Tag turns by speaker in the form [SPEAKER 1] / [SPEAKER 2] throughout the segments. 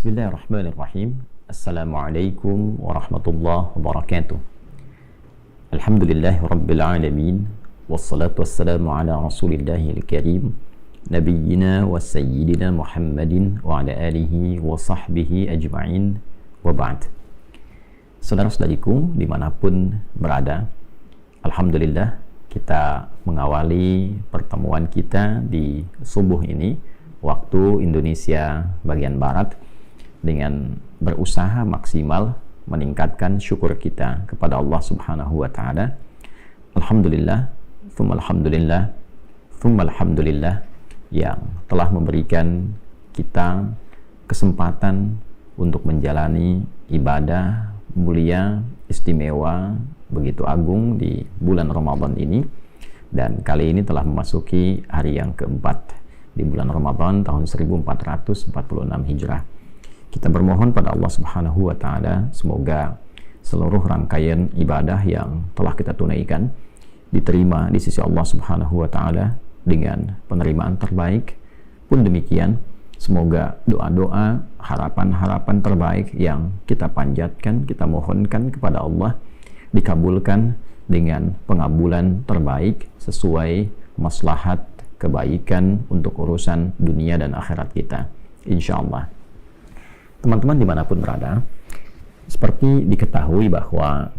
[SPEAKER 1] Bismillahirrahmanirrahim. Assalamualaikum warahmatullahi wabarakatuh. Alhamdulillahi rabbil alamin. Wassalatu wassalamu ala rasulillahil karim, nabiyyina wa sayyidina Muhammadin wa ala alihi wa sahbihi ajma'in, wa ba'd. Saudara-saudariku dimanapun berada, Alhamdulillah kita mengawali pertemuan kita di subuh ini waktu Indonesia bagian Barat dengan berusaha maksimal meningkatkan syukur kita kepada Allah Subhanahu wa taala. Alhamdulillah, tsumma alhamdulillah, tsumma alhamdulillah yang telah memberikan kita kesempatan untuk menjalani ibadah mulia, istimewa, begitu agung di bulan Ramadan ini. Dan kali ini telah memasuki hari yang keempat di bulan Ramadan tahun 1446 Hijrah. Kita bermohon pada Allah Subhanahu wa taala semoga seluruh rangkaian ibadah yang telah kita tunaikan diterima di sisi Allah Subhanahu wa taala dengan penerimaan terbaik. Pun demikian, semoga doa-doa, harapan-harapan terbaik yang kita panjatkan, kita mohonkan kepada Allah dikabulkan dengan pengabulan terbaik sesuai maslahat kebaikan untuk urusan dunia dan akhirat kita, insyaallah. Teman-teman dimanapun berada, seperti diketahui bahwa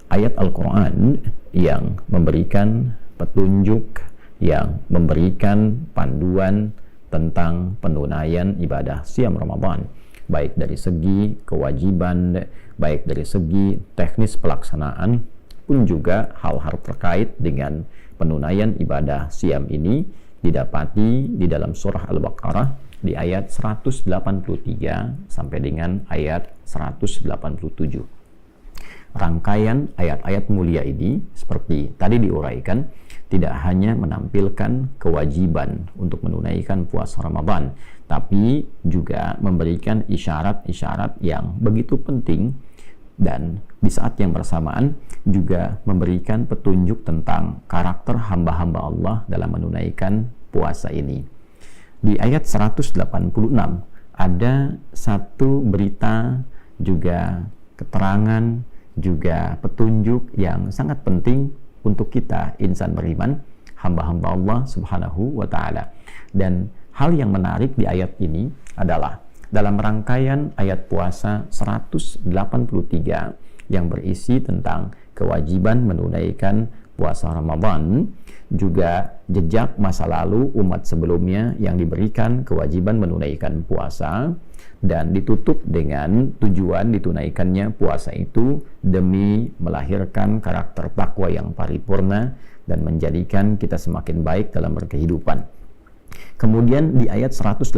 [SPEAKER 1] ayat Al-Quran yang memberikan petunjuk, yang memberikan panduan tentang penunaian ibadah siam Ramadan, baik dari segi kewajiban, baik dari segi teknis pelaksanaan, pun juga hal-hal terkait dengan penunaian ibadah siam ini didapati di dalam surah Al-Baqarah di ayat 183 sampai dengan ayat 187. Rangkaian ayat-ayat mulia ini seperti tadi diuraikan tidak hanya menampilkan kewajiban untuk menunaikan puasa Ramadan, tapi juga memberikan isyarat-isyarat yang begitu penting, dan di saat yang bersamaan juga memberikan petunjuk tentang karakter hamba-hamba Allah dalam menunaikan puasa ini. Di ayat 186 ada satu berita, juga keterangan, juga petunjuk yang sangat penting untuk kita insan beriman, hamba-hamba Allah Subhanahu wa taala. Dan hal yang menarik di ayat ini adalah dalam rangkaian ayat puasa 183 yang berisi tentang kewajiban menunaikan puasa Ramadan, juga jejak masa lalu umat sebelumnya yang diberikan kewajiban menunaikan puasa, dan ditutup dengan tujuan ditunaikannya puasa itu demi melahirkan karakter takwa yang paripurna dan menjadikan kita semakin baik dalam berkehidupan. Kemudian di ayat 184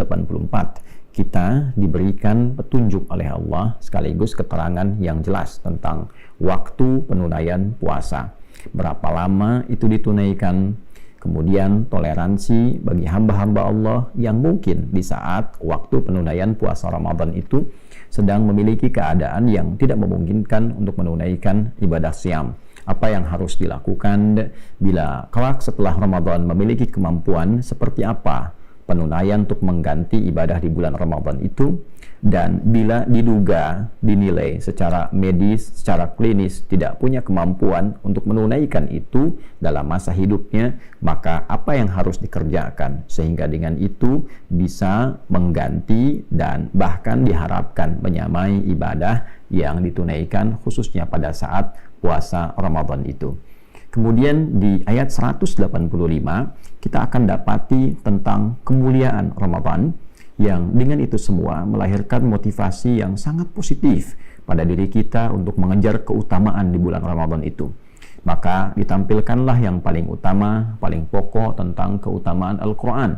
[SPEAKER 1] kita diberikan petunjuk oleh Allah sekaligus keterangan yang jelas tentang waktu penunaian puasa. Berapa lama itu ditunaikan, kemudian toleransi bagi hamba-hamba Allah yang mungkin di saat waktu penunaian puasa Ramadan itu sedang memiliki keadaan yang tidak memungkinkan untuk menunaikan ibadah siam. Apa yang harus dilakukan bila kelak setelah Ramadan memiliki kemampuan, seperti apa penunaian untuk mengganti ibadah di bulan Ramadan itu, dan bila diduga, dinilai secara medis, secara klinis tidak punya kemampuan untuk menunaikan itu dalam masa hidupnya, maka apa yang harus dikerjakan sehingga dengan itu bisa mengganti dan bahkan diharapkan menyamai ibadah yang ditunaikan khususnya pada saat puasa Ramadan itu. Kemudian di ayat 185 kita akan dapati tentang kemuliaan Ramadan yang dengan itu semua melahirkan motivasi yang sangat positif pada diri kita untuk mengejar keutamaan di bulan Ramadan itu. Maka ditampilkanlah yang paling utama, paling pokok tentang keutamaan Al-Quran.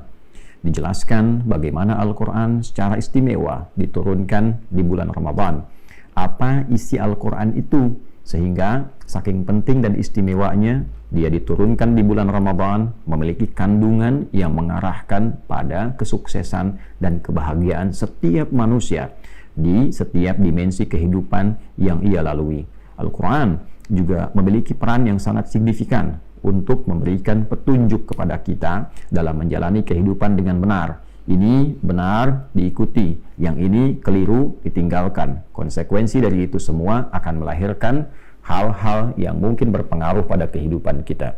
[SPEAKER 1] Dijelaskan bagaimana Al-Quran secara istimewa diturunkan di bulan Ramadan. Apa isi Al-Quran itu? Sehingga saking penting dan istimewanya dia diturunkan di bulan Ramadan, memiliki kandungan yang mengarahkan pada kesuksesan dan kebahagiaan setiap manusia di setiap dimensi kehidupan yang ia lalui. Al-Quran juga memiliki peran yang sangat signifikan untuk memberikan petunjuk kepada kita dalam menjalani kehidupan dengan benar, ini benar diikuti, yang ini keliru ditinggalkan. Konsekuensi dari itu semua akan melahirkan hal-hal yang mungkin berpengaruh pada kehidupan kita.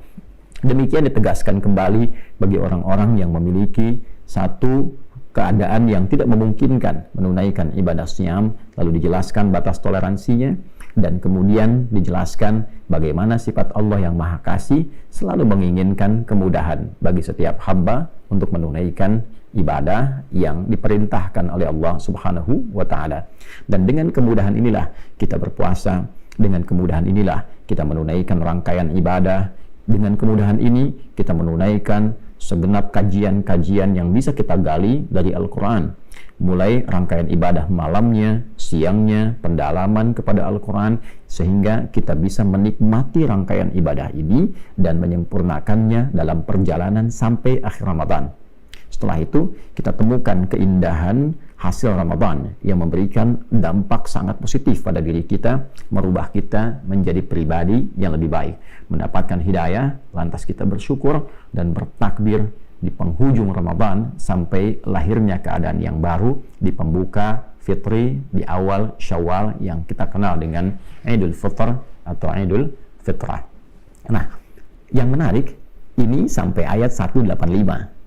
[SPEAKER 1] Demikian ditegaskan kembali bagi orang-orang yang memiliki satu keadaan yang tidak memungkinkan menunaikan ibadah siam, lalu dijelaskan batas toleransinya, dan kemudian dijelaskan bagaimana sifat Allah yang Maha Kasih selalu menginginkan kemudahan bagi setiap hamba untuk menunaikan ibadah yang diperintahkan oleh Allah Subhanahu wa Ta'ala. Dan dengan kemudahan inilah kita berpuasa, dengan kemudahan inilah kita menunaikan rangkaian ibadah, dengan kemudahan ini kita menunaikan segenap kajian-kajian yang bisa kita gali dari Al-Quran, mulai rangkaian ibadah malamnya, siangnya, pendalaman kepada Al-Quran, sehingga kita bisa menikmati rangkaian ibadah ini dan menyempurnakannya dalam perjalanan sampai akhir Ramadan. Setelah itu kita temukan keindahan hasil Ramadan yang memberikan dampak sangat positif pada diri kita, merubah kita menjadi pribadi yang lebih baik, mendapatkan hidayah, lantas kita bersyukur dan bertakbir di penghujung Ramadan sampai lahirnya keadaan yang baru di pembuka fitri di awal Syawal yang kita kenal dengan Idul Fitr atau Idul Fitrah. Nah, yang menarik ini sampai ayat 185.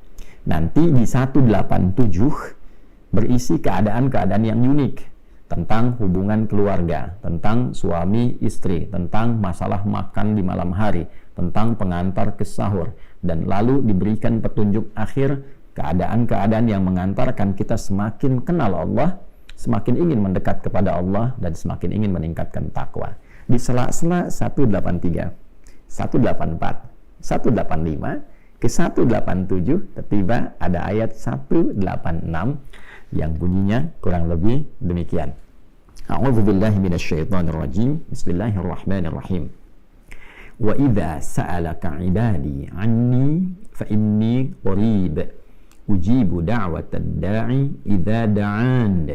[SPEAKER 1] Nanti di 187 berisi keadaan-keadaan yang unik tentang hubungan keluarga, tentang suami istri, tentang masalah makan di malam hari, tentang pengantar ke sahur, dan lalu diberikan petunjuk akhir keadaan-keadaan yang mengantarkan kita semakin kenal Allah, semakin ingin mendekat kepada Allah, dan semakin ingin meningkatkan takwa. Di sela-sela 183, 184, 185 ke 187 tiba ada ayat 186 yang bunyinya kurang lebih demikian. A'udzubillahi minasyaitonirrajim. Bismillahirrahmanirrahim. Wa idza sa'alaka 'ibadi 'anni fa inni qarib ujibu da'watad da'i idza da'an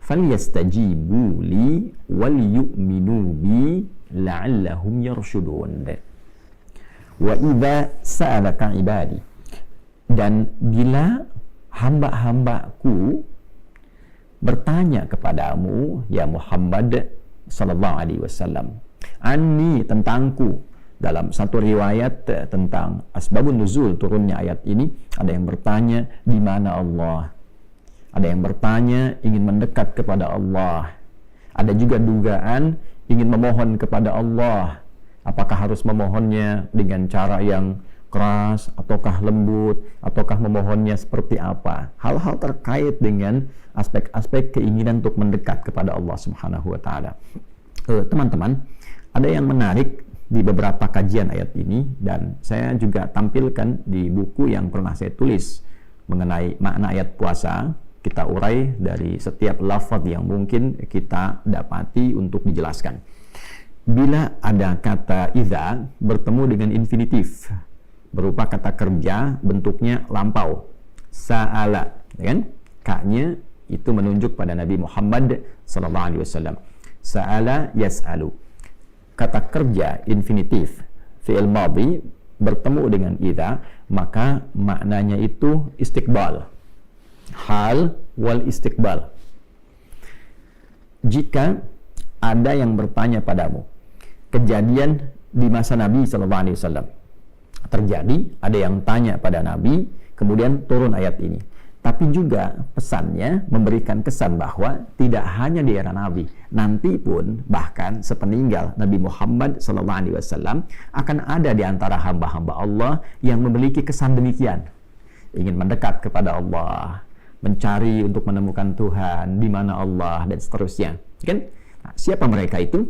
[SPEAKER 1] falyastajibu li wal yu'minu bi la'allahum yarshudun. Wa idza sa'alaka ibadi, dan bila hamba-hambaku bertanya kepadamu ya Muhammad sallallahu alaihi wasallam, anni, tentangku. Dalam satu riwayat tentang asbabun nuzul turunnya ayat ini, ada yang bertanya di mana Allah, ada yang bertanya ingin mendekat kepada Allah, ada juga dugaan ingin memohon kepada Allah. Apakah harus memohonnya dengan cara yang keras, ataukah lembut, ataukah memohonnya seperti apa? Hal-hal terkait dengan aspek-aspek keinginan untuk mendekat kepada Allah Subhanahu wa Ta'ala. Teman-teman, ada yang menarik di beberapa kajian ayat ini, dan saya juga tampilkan di buku yang pernah saya tulis mengenai makna ayat puasa. Kita urai dari setiap lafaz yang mungkin kita dapati untuk dijelaskan. Bila ada kata idza bertemu dengan infinitif berupa kata kerja bentuknya lampau, sa'ala, kan? Ka-nya itu menunjuk pada Nabi Muhammad sallallahu alaihi wasallam. Sa'ala yas'alu. Kata kerja infinitif fi'il madhi bertemu dengan idza, maka maknanya itu istiqbal. Hal wal istiqbal. Jika ada yang bertanya padamu, kejadian di masa Nabi SAW terjadi, ada yang tanya pada Nabi, kemudian turun ayat ini. Tapi juga pesannya memberikan kesan bahwa tidak hanya di era Nabi, nanti pun bahkan sepeninggal Nabi Muhammad SAW akan ada di antara hamba-hamba Allah yang memiliki kesan demikian, ingin mendekat kepada Allah, mencari untuk menemukan Tuhan, di mana Allah, dan seterusnya. Kan? Nah, siapa mereka itu?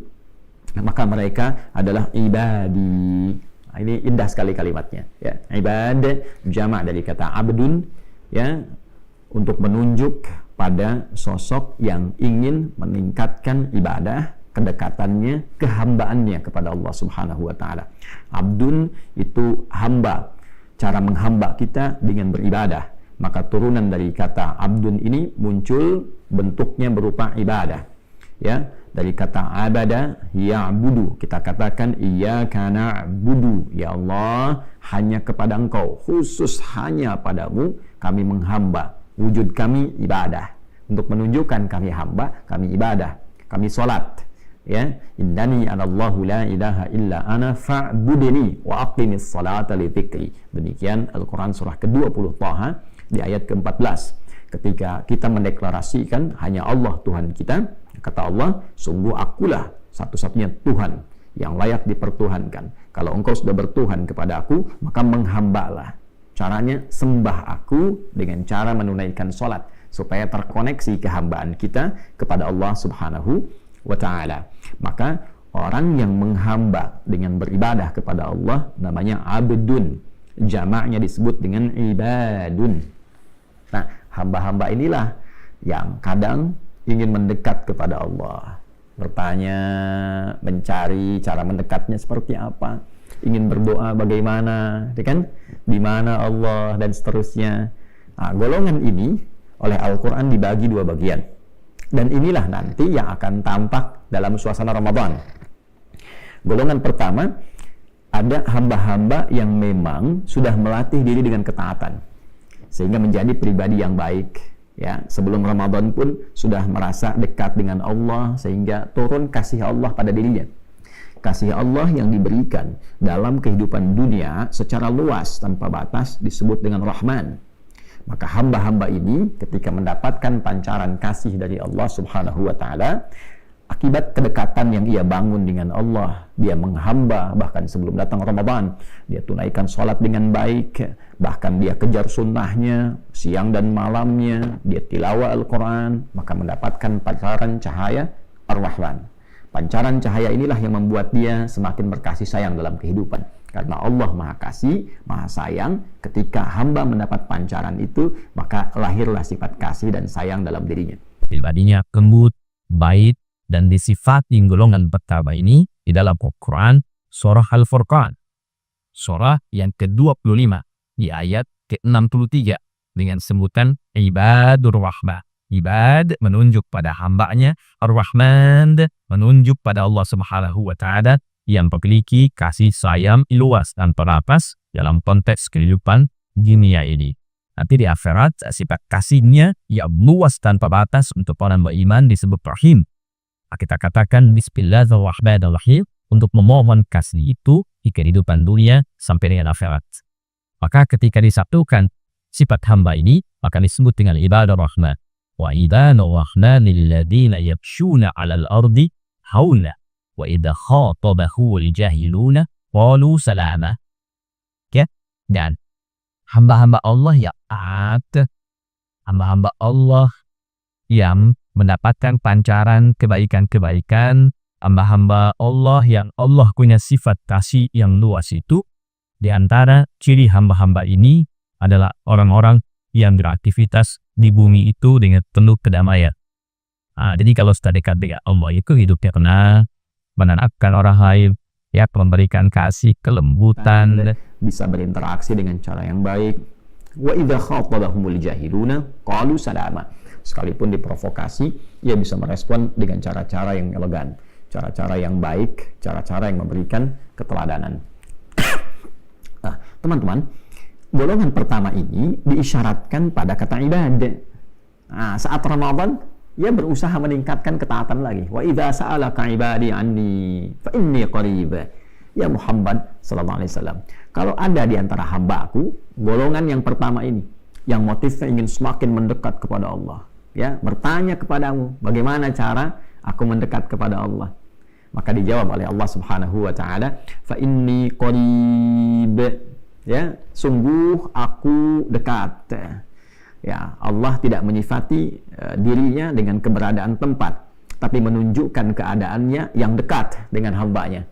[SPEAKER 1] Maka mereka adalah ibadi. Ini indah sekali kalimatnya, ya. Ibad jamak dari kata abdun, ya, untuk menunjuk pada sosok yang ingin meningkatkan ibadah, kedekatannya, kehambaannya kepada Allah Subhanahu wa Ta'ala. Abdun itu hamba, cara menghamba kita dengan beribadah. Maka turunan dari kata abdun ini muncul bentuknya berupa ibadah, ya. Dari kata abada ya'budu, kita katakan iyyaka na'budu, ya Allah, hanya kepada Engkau, khusus hanya padamu kami menghamba. wujud kami ibadah, untuk menunjukkan kami hamba, kami ibadah, kami salat. Ya, innani anallahu la ilaha illa ana fa'budni wa aqimis salata li dzikri. Demikian Al-Qur'an surah ke-20 Thaha di ayat ke-14. Ketika kita mendeklarasikan hanya Allah Tuhan kita, kata Allah, sungguh akulah satu-satunya Tuhan yang layak dipertuhankan. Kalau engkau sudah bertuhan kepada aku, maka menghambalah. Caranya sembah aku dengan cara menunaikan salat, supaya terkoneksi kehambaan kita kepada Allah Subhanahu wa ta'ala. Maka orang yang menghamba dengan beribadah kepada Allah namanya abdun, jamaknya disebut dengan ibadun. Nah, hamba-hamba inilah yang kadang ingin mendekat kepada Allah, bertanya, mencari cara mendekatnya seperti apa, ingin berdoa bagaimana, kan? Di mana Allah, dan seterusnya. Nah, golongan ini oleh Al-Quran dibagi dua bagian. Dan inilah nanti yang akan tampak dalam suasana Ramadan. Golongan pertama, ada hamba-hamba yang memang sudah melatih diri dengan ketaatan, sehingga menjadi pribadi yang baik. Ya, sebelum Ramadan pun sudah merasa dekat dengan Allah, sehingga turun kasih Allah pada dirinya. Kasih Allah yang diberikan dalam kehidupan dunia secara luas tanpa batas disebut dengan Rahman. Maka hamba-hamba ini ketika mendapatkan pancaran kasih dari Allah Subhanahu wa ta'ala, akibat kedekatan yang ia bangun dengan Allah, dia menghamba bahkan sebelum datang Ramadan, dia tunaikan sholat dengan baik, bahkan dia kejar sunnahnya siang dan malamnya, dia tilawah Al-Quran, maka mendapatkan pancaran cahaya Ar-Rahman. Pancaran cahaya inilah yang membuat dia semakin berkasih sayang dalam kehidupan. Karena Allah Maha Kasih, Maha Sayang, ketika hamba mendapat pancaran itu, maka lahirlah sifat kasih dan sayang dalam dirinya.
[SPEAKER 2] Pribadinya lembut, baik, dan disifati golongan pertama ini di dalam Al-Quran, surah Al-Furqan, surah yang ke-25, di ayat ke-63, dengan sebutan Ibadur Rahman. Ibad menunjuk pada hambanya, Ar-Rahman menunjuk pada Allah Subhanahu wa ta'ala yang memiliki kasih sayang luas dan terbatas dalam konteks kehidupan dunia ini. Nanti di akhirat sifat kasihnya yang luas tanpa batas untuk orang beriman disebut Rahim. Kita katakan Bismillahirrahmanirrahim untuk memohon kasih itu di kehidupan dunia sampai dengan akhirat. Maka ketika disatukan sifat hamba ini, maka disebut dengan ibadah rahman. Wa ibadur rahmanil ladzina yamshuna 'alal ardi hauna wa idza khatabahul jahiluna qalu salama. Ya, dan hamba-hamba Allah yang taat, hamba-hamba Allah yang mendapatkan pancaran kebaikan-kebaikan, hamba-hamba Allah yang Allah punya sifat kasih yang luas itu. Di antara ciri hamba-hamba ini adalah orang-orang yang beraktivitas di bumi itu dengan penuh kedamaian. Jadi kalau sudah dekat dengan Allah itu hidupnya tenang, menenangkan orang lain, ya, memberikan kasih, kelembutan,
[SPEAKER 1] bisa berinteraksi dengan cara yang baik. Wa idza khatabahumul jahiluna qalu salama. Sekalipun diprovokasi, ia bisa merespon dengan cara-cara yang elegan, cara-cara yang baik, cara-cara yang memberikan keteladanan. Nah, teman-teman, golongan pertama ini diisyaratkan pada kata ibadah. Nah, saat Ramadan, ia berusaha meningkatkan ketaatan lagi. Wa idza sa'alaka ibadi anni fa inni qarib. Ya Muhammad sallallahu alaihi wasallam, kalau ada di antara hamba aku, golongan yang pertama ini, yang motifnya ingin semakin mendekat kepada Allah, ya, bertanya kepadamu, bagaimana cara aku mendekat kepada Allah? Maka dijawab oleh Allah Subhanahu wa taala, fa inni qarib. Ya, sungguh aku dekat. Ya, Allah tidak menyifati dirinya dengan keberadaan tempat, tapi menunjukkan keadaannya yang dekat dengan hambanya.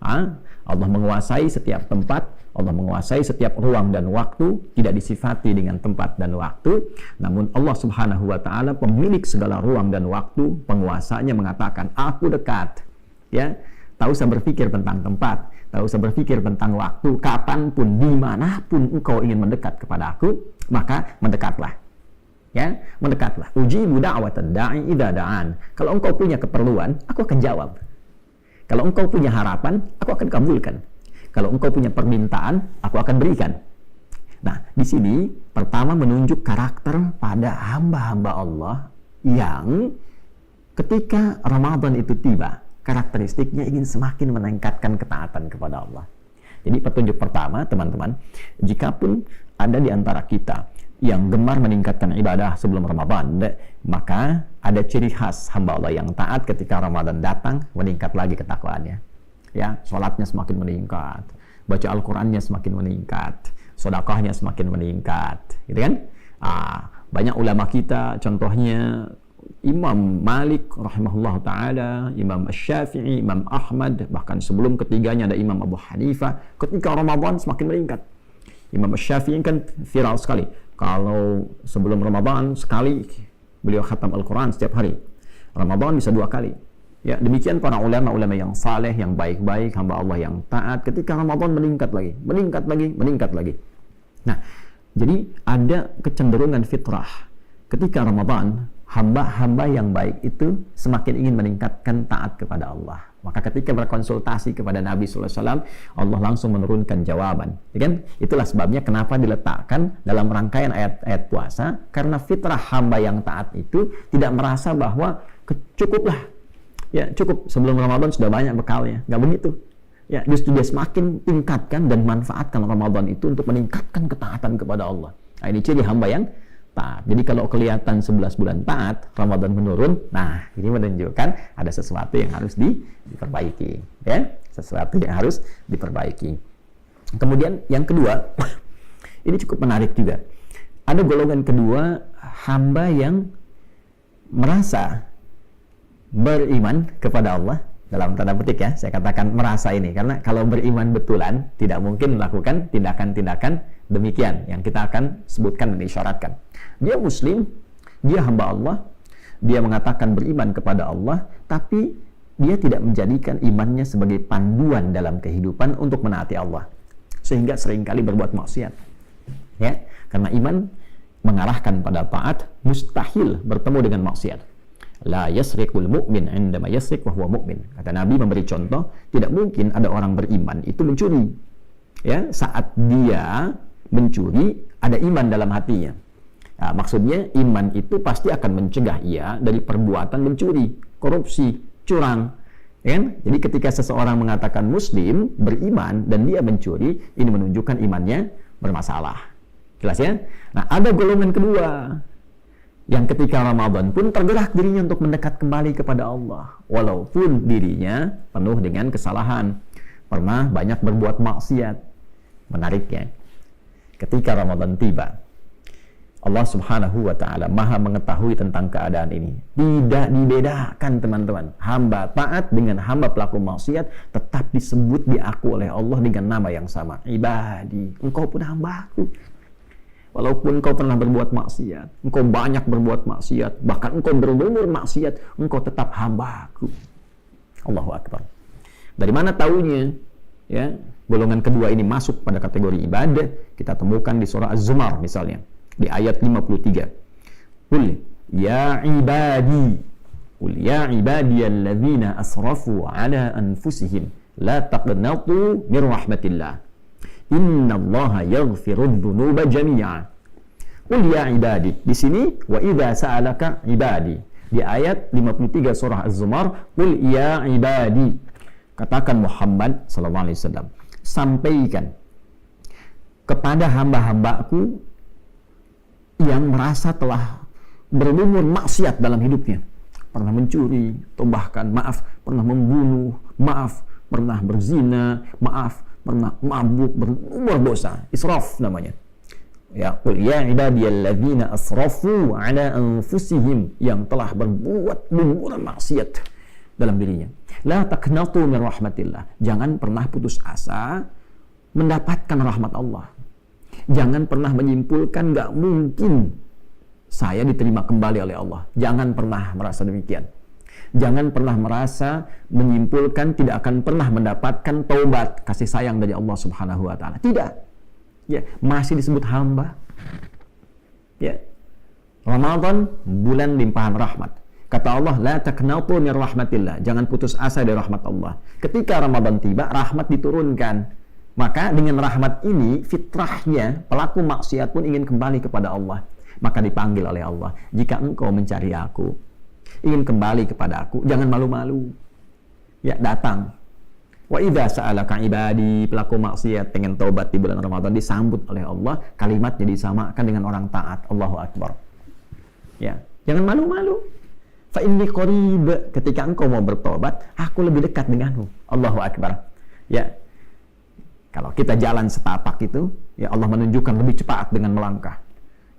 [SPEAKER 1] Allah menguasai setiap tempat, Allah menguasai setiap ruang dan waktu, tidak disifati dengan tempat dan waktu. Namun Allah Subhanahu wa taala pemilik segala ruang dan waktu, penguasanya mengatakan, aku dekat. Ya, tak usah berpikir tentang tempat, tak usah berpikir tentang waktu, kapanpun, dimanapun engkau ingin mendekat kepada aku, maka mendekatlah. Ya, mendekatlah. Ujibu da'watad da'i idza da'an. Kalau engkau punya keperluan, aku akan jawab. Kalau engkau punya harapan, aku akan kabulkan. Kalau engkau punya permintaan, aku akan berikan. Nah, di sini Pertama, menunjuk karakter pada hamba-hamba Allah yang ketika Ramadan itu tiba, karakteristiknya ingin semakin meningkatkan ketaatan kepada Allah. Jadi petunjuk pertama, teman-teman, jikapun ada di antara kita yang gemar meningkatkan ibadah sebelum Ramadan, maka ada ciri khas hamba Allah yang taat ketika Ramadan datang, meningkat lagi ketakwaannya. Ya, sholatnya semakin meningkat, baca Al-Qur'annya semakin meningkat, sedekahnya semakin meningkat, gitu kan? Banyak ulama kita, contohnya Imam Malik rahimahullah ta'ala, Imam Syafi'i, Imam Ahmad, bahkan sebelum ketiganya ada Imam Abu Hanifah, ketika Ramadan semakin meningkat. Imam Syafi'i kan viral sekali, kalau sebelum Ramadan sekali beliau khatam Al-Quran setiap hari, Ramadan bisa 2 kali. Ya, demikian para ulama-ulama yang saleh, yang baik-baik, hamba Allah yang taat, ketika Ramadan meningkat lagi, meningkat lagi, meningkat lagi. Nah, jadi ada kecenderungan fitrah ketika Ramadan, hamba-hamba yang baik itu semakin ingin meningkatkan taat kepada Allah. Maka ketika berkonsultasi kepada Nabi SAW, Allah langsung menurunkan jawaban. Ya kan? Itulah sebabnya kenapa diletakkan dalam rangkaian ayat-ayat puasa, karena fitrah hamba yang taat itu tidak merasa bahwa cukuplah. Ya, cukup sebelum Ramadan sudah banyak bekalnya. Nggak begitu. Ya, justru dia semakin tingkatkan dan manfaatkan Ramadan itu untuk meningkatkan ketaatan kepada Allah. Nah, ini ciri hamba yang taat. Jadi kalau kelihatan 11 bulan taat, Ramadan menurun, nah ini menunjukkan ada sesuatu yang harus diperbaiki. Ya, sesuatu yang harus diperbaiki. Kemudian yang kedua, ini cukup menarik juga. Ada golongan kedua, hamba yang merasa beriman kepada Allah, dalam tanda petik ya, saya katakan merasa ini, karena kalau beriman betulan tidak mungkin melakukan tindakan-tindakan demikian yang kita akan sebutkan dan isyaratkan. Dia muslim, dia hamba Allah, dia mengatakan beriman kepada Allah, tapi dia tidak menjadikan imannya sebagai panduan dalam kehidupan untuk menaati Allah, sehingga seringkali berbuat maksiat. Ya, karena iman mengarahkan pada taat, mustahil bertemu dengan maksiat. La yasriqul mu'min indama yasriq wa huwa mu'min. Kata Nabi memberi contoh, tidak mungkin ada orang beriman itu mencuri. Ya, saat dia mencuri ada iman dalam hatinya. Nah, maksudnya iman itu pasti akan mencegah ia dari perbuatan mencuri, korupsi, curang. Ya kan? Jadi ketika seseorang mengatakan muslim, beriman, dan dia mencuri, ini menunjukkan imannya bermasalah. Jelas ya? Nah, ada golongan kedua yang ketika Ramadan pun tergerak dirinya untuk mendekat kembali kepada Allah, walaupun dirinya penuh dengan kesalahan, pernah banyak berbuat maksiat. Menariknya, ketika Ramadan tiba, Allah Subhanahu wa ta'ala maha mengetahui tentang keadaan ini. Tidak dibedakan, teman-teman. Hamba taat dengan hamba pelaku maksiat tetap disebut, diaku oleh Allah dengan nama yang sama. Ibadi, engkau pun hambaku. Walaupun engkau pernah berbuat maksiat, engkau banyak berbuat maksiat, bahkan engkau berumur maksiat, engkau tetap hambaku. Allahu Akbar. Dari mana taunya? Ya, golongan kedua ini masuk pada kategori ibadah. Kita temukan di surah Az-Zumar misalnya, di ayat 53. Qul ya ibadi, qul ya ibadiyalladzina asrafu ala anfusihim, la taqnatu min rahmatillah. Innallaha yaghfirudz dzunuba jami'a. Qul ya ibadi. Di sini wa idza sa'alaka ibadi. Di ayat 53 surah Az-Zumar, qul ya ibadi. Katakan Muhammad sallallahu alaihi wasallam, sampaikan kepada hamba-hambaku yang merasa telah berumur maksiat dalam hidupnya. Pernah mencuri, atau bahkan pernah membunuh, pernah berzina, pernah mabuk, berumur dosa, israf namanya. Ya, qul ya ibadiyalladzina asrafu ala anfusihim, yang telah berbuat berbuat maksiat dalam dirinya. La taqnatu min rahmatillah. Jangan pernah putus asa mendapatkan rahmat Allah. Jangan pernah menyimpulkan nggak mungkin saya diterima kembali oleh Allah. Jangan pernah merasa demikian. Jangan pernah merasa menyimpulkan tidak akan pernah mendapatkan taubat, kasih sayang dari Allah Subhanahu wa ta'ala. Tidak. Ya, masih disebut hamba. Ya. Ramadan bulan limpahan rahmat. Kata Allah, la taqnatu min rahmatillah. Jangan putus asa dari rahmat Allah. Ketika Ramadan tiba, rahmat diturunkan. Maka dengan rahmat ini, fitrahnya pelaku maksiat pun ingin kembali kepada Allah. Maka dipanggil oleh Allah, jika engkau mencari aku, ingin kembali kepada aku, jangan malu-malu. Ya, datang. Wa idza sa'alaka ibadi, pelaku maksiat pengen taubat di bulan Ramadan, disambut oleh Allah, kalimatnya disamakan dengan orang taat. Allahu Akbar. Ya, jangan malu-malu. Fa inni qarib, ketika engkau mau bertobat, aku lebih dekat denganmu. Allahu Akbar. Ya. Kalau kita jalan setapak itu, ya Allah menunjukkan lebih cepat dengan melangkah.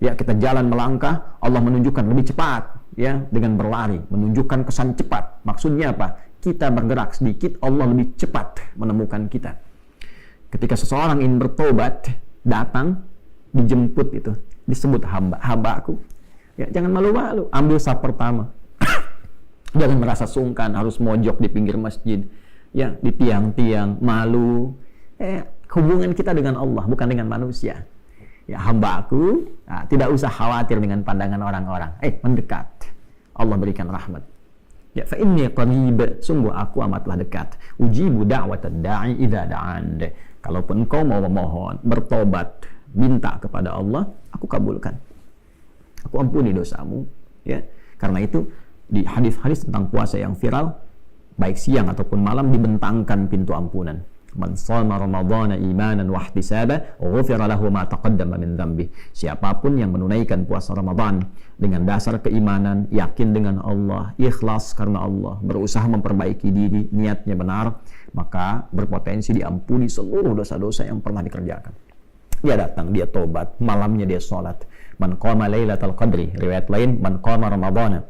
[SPEAKER 1] Ya, kita jalan melangkah, Allah menunjukkan lebih cepat, ya, dengan berlari, menunjukkan kesan cepat. Maksudnya apa? Kita bergerak sedikit, Allah lebih cepat menemukan kita. Ketika seseorang ingin bertobat, datang, dijemput itu, disebut hamba-hambaku. Ya, jangan malu-malu, ambil saf pertama. Jangan merasa sungkan, harus mojok di pinggir masjid, ya, di tiang-tiang, malu. Hubungan kita dengan Allah, bukan dengan manusia. Ya, hamba-aku, tidak usah khawatir dengan pandangan orang-orang. Mendekat. Allah berikan rahmat. Ya, fa inni qarib, sungguh aku amatlah dekat. Ujibu da'watad da'i idza da'an. Kalaupun engkau mau memohon, bertobat, minta kepada Allah, aku kabulkan. Aku ampuni dosamu, ya. Karena itu di hadis-hadis tentang puasa yang viral, baik siang ataupun malam dibentangkan pintu ampunan. Man shoma ramadhana imanan wa ihtisaba ghufira lahu ma taqaddama min dhanbi. Siapapun yang menunaikan puasa Ramadan dengan dasar keimanan, yakin dengan Allah, ikhlas karena Allah, berusaha memperbaiki diri, niatnya benar, maka berpotensi diampuni seluruh dosa-dosa yang pernah dikerjakan. Dia datang, dia tobat, malamnya dia sholat. Man qama lailatal qadri, riwayat lain, man qama ramadhana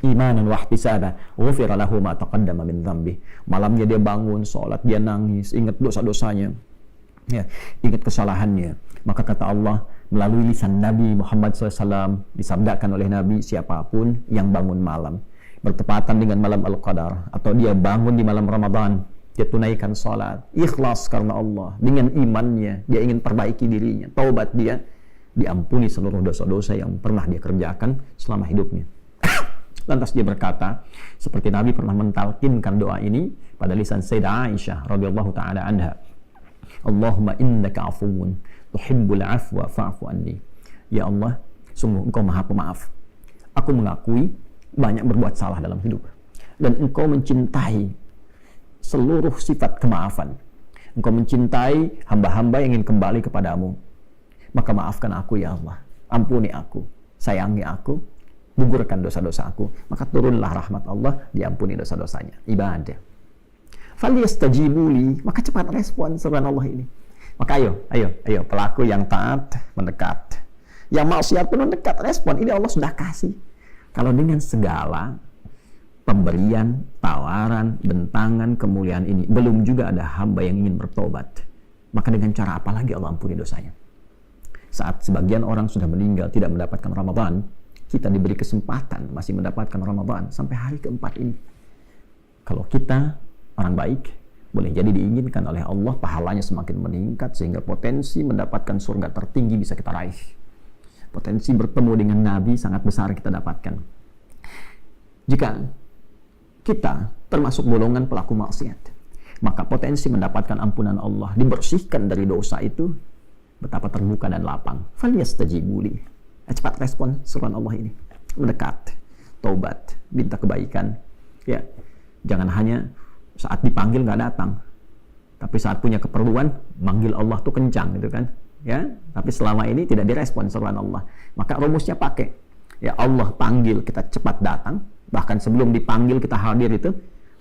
[SPEAKER 1] imanan wa ihtisaba ghufira lahu ma taqaddama min dhanbi. Malamnya dia bangun sholat, dia nangis, ingat dosa-dosanya, ya, ingat kesalahannya. Maka kata Allah melalui lisan Nabi Muhammad SAW, disabdakan oleh Nabi, siapapun yang bangun malam bertepatan dengan malam Al-Qadar, atau dia bangun di malam Ramadan, dia tunaikan sholat, ikhlas karena Allah, dengan imannya, dia ingin perbaiki dirinya, taubat dia, diampuni seluruh dosa-dosa yang pernah dia kerjakan selama hidupnya. Lantas dia berkata, seperti Nabi pernah mentalkinkan doa ini pada lisan Sayyidah Aisyah radhiyallahu taala anha, Allahumma innaka afuwun tuhibbul afwa fa'fu anni. Ya Allah, sungguh engkau maha pemaaf. Aku mengakui banyak berbuat salah dalam hidup, dan engkau mencintai seluruh sifat kemaafan. Engkau mencintai hamba-hamba yang ingin kembali kepadamu. Maka maafkan aku ya Allah, ampuni aku, sayangi aku, gugurkan dosa-dosa aku. Maka turunlah rahmat Allah, diampuni dosa-dosanya. Ibadah. Falyastajibuli, maka cepat respon seruan Allah ini. Maka ayo pelaku yang taat mendekat, yang maksiat pun mendekat, respon. Ini Allah sudah kasih. Kalau dengan segala pemberian, tawaran, bentangan, kemuliaan ini belum juga ada hamba yang ingin bertobat, maka dengan cara apa lagi Allah ampuni dosanya? Saat sebagian orang sudah meninggal tidak mendapatkan Ramadan, kita diberi kesempatan masih mendapatkan Ramadan sampai hari keempat ini. Kalau kita orang baik, boleh jadi diinginkan oleh Allah, pahalanya semakin meningkat sehingga potensi mendapatkan surga tertinggi bisa kita raih. Potensi bertemu dengan Nabi sangat besar kita dapatkan. Jika kita termasuk golongan pelaku maksiat, maka potensi mendapatkan ampunan Allah, dibersihkan dari dosa itu betapa terbuka dan lapang. Falyastajibuli. Cepat respon seruan Allah ini, mendekat, taubat, minta kebaikan. Ya, jangan hanya saat dipanggil nggak datang, tapi saat punya keperluan manggil Allah tuh kencang gitu kan, ya. Tapi selama ini tidak direspon seruan Allah, maka rumusnya pakai, ya Allah panggil kita cepat datang, bahkan sebelum dipanggil kita hadir itu,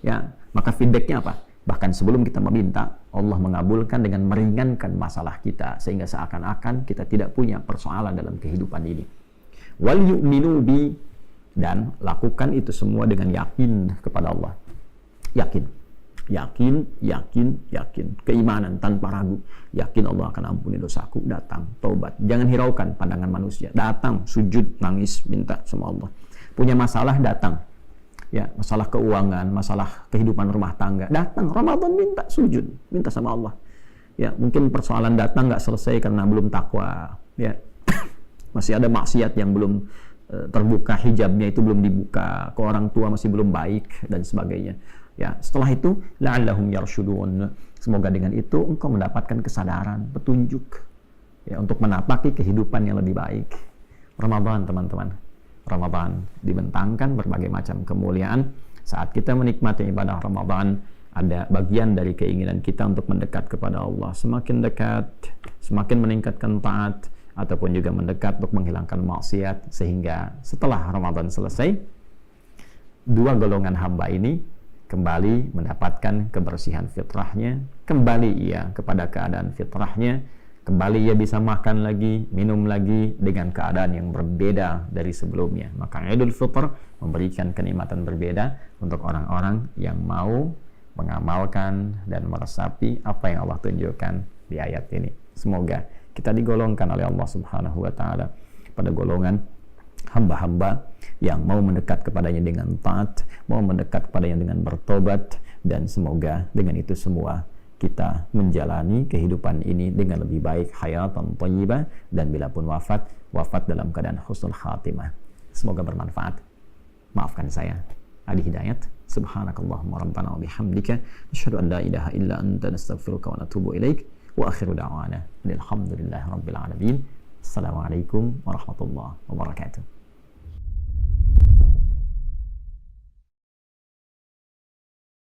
[SPEAKER 1] ya. Maka feedbacknya apa? Bahkan sebelum kita meminta, Allah mengabulkan dengan meringankan masalah kita, sehingga seakan-akan kita tidak punya persoalan dalam kehidupan ini. Wal yu'minu bi, dan lakukan itu semua dengan yakin kepada Allah. Yakin, keimanan tanpa ragu. Yakin Allah akan ampuni dosaku, datang, taubat. Jangan hiraukan pandangan manusia. Datang, sujud, nangis, minta sama Allah. Punya masalah, datang. Ya, masalah keuangan, masalah kehidupan rumah tangga, datang Ramadan, minta sujud, minta sama Allah. Ya, mungkin persoalan datang nggak selesai karena belum takwa, ya. Masih ada maksiat yang belum terbuka, hijabnya itu belum dibuka, ke orang tua masih belum baik dan sebagainya. Ya, setelah itu la'allahum yarshudun, Semoga dengan itu engkau mendapatkan kesadaran, petunjuk ya untuk menapaki kehidupan yang lebih baik. Ramadan, teman-teman. Ramadan dibentangkan berbagai macam kemuliaan. Saat kita menikmati ibadah Ramadan, ada bagian dari keinginan kita untuk mendekat kepada Allah. Semakin dekat, semakin meningkatkan taat, ataupun juga mendekat untuk menghilangkan maksiat, sehingga setelah Ramadan selesai, dua golongan hamba ini kembali mendapatkan kebersihan fitrahnya, kembali ia kepada keadaan fitrahnya, kembali ia bisa makan lagi, minum lagi dengan keadaan yang berbeda dari sebelumnya. Maka Idul Fitr memberikan kenikmatan berbeda untuk orang-orang yang mau mengamalkan dan meresapi apa yang Allah tunjukkan di ayat ini. Semoga kita digolongkan oleh Allah Subhanahu wa taala pada golongan hamba-hamba yang mau mendekat kepadanya dengan taat, mau mendekat kepadanya dengan bertobat, dan semoga dengan itu semua kita menjalani kehidupan ini dengan lebih baik, hayatan thayyibah, dan bila pun wafat dalam keadaan husnul khatimah. Semoga bermanfaat. Maafkan saya, Adi Hidayat. Subhanakallahumma rabbana wa bihamdika asyhadu an la ilaha illa anta nastaghfiruka wa natubu ilaik. Wa akhiru da'wana alhamdulillahi rabbil alamin. Assalamualaikum warahmatullahi wabarakatuh.